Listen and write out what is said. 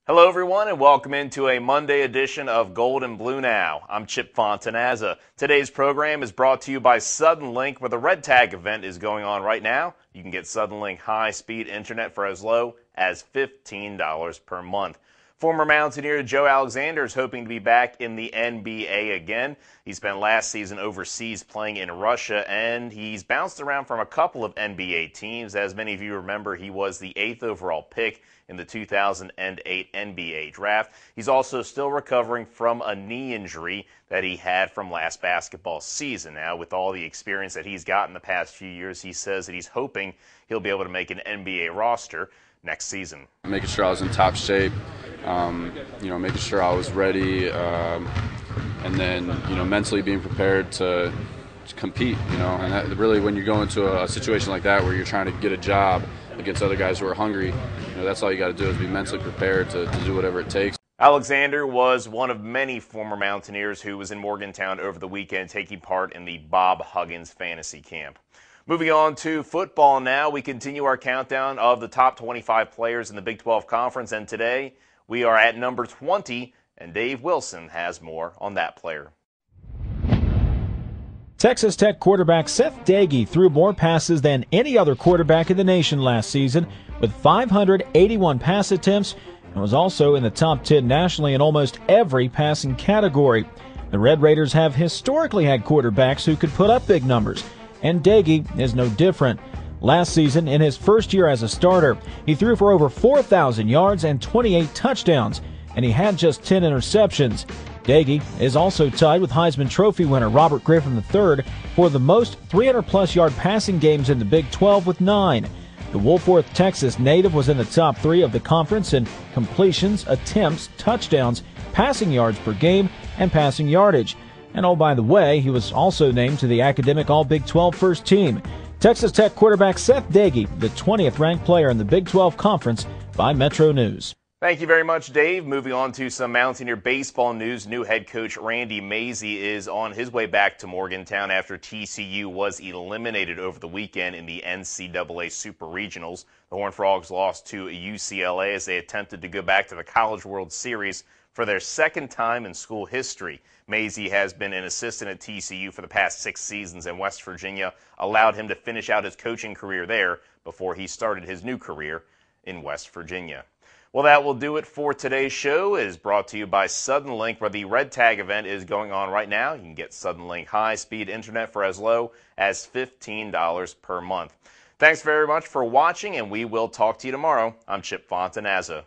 Hello, everyone, and welcome into a Monday edition of Gold and Blue Now. I'm Chip Fontanazza. Today's program is brought to you by Suddenlink, where the Red Tag event is going on right now. You can get Suddenlink high-speed internet for as low as $15 per month. Former Mountaineer Joe Alexander is hoping to be back in the NBA again. He spent last season overseas playing in Russia, and he's bounced around from a couple of NBA teams. As many of you remember, he was the 8th overall pick in the 2008 NBA draft. He's also still recovering from a knee injury that he had from last basketball season. Now, with all the experience that he's got in the past few years, he says that he's hoping he'll be able to make an NBA roster next season. Making sure I was in top shape, making sure I was ready, and then, mentally being prepared to compete, and that really, when you go into a situation like that where you're trying to get a job against other guys who are hungry, that's all you got to do is be mentally prepared to do whatever it takes. Alexander was one of many former Mountaineers who was in Morgantown over the weekend taking part in the Bob Huggins fantasy camp. Moving on to football now, we continue our countdown of the top 25 players in the Big 12 Conference, and today we are at number 20, and Dave Wilson has more on that player. Texas Tech quarterback Seth Doege threw more passes than any other quarterback in the nation last season with 581 pass attempts and was also in the top 10 nationally in almost every passing category. The Red Raiders have historically had quarterbacks who could put up big numbers, and Doege is no different. Last season, in his first year as a starter, he threw for over 4,000 yards and 28 touchdowns, and he had just 10 interceptions. Doege is also tied with Heisman Trophy winner Robert Griffin III for the most 300-plus yard passing games in the Big 12 with 9. The Wolfworth, Texas native was in the top 3 of the conference in completions, attempts, touchdowns, passing yards per game, and passing yardage. And oh, by the way, he was also named to the academic All-Big 12 first team. Texas Tech quarterback Seth Doege, the 20th ranked player in the Big 12 Conference by Metro News. Thank you very much, Dave. Moving on to some Mountaineer baseball news. New head coach Randy Mazey is on his way back to Morgantown after TCU was eliminated over the weekend in the NCAA Super Regionals. The Horned Frogs lost to UCLA as they attempted to go back to the College World Series for their second time in school history. Mazey has been an assistant at TCU for the past 6 seasons, and West Virginia allowed him to finish out his coaching career there before he started his new career in West Virginia. Well, that will do it for today's show. It is brought to you by Suddenlink, where the Red Tag event is going on right now. You can get Suddenlink high-speed internet for as low as $15 per month. Thanks very much for watching, and we will talk to you tomorrow. I'm Chip Fontanazza.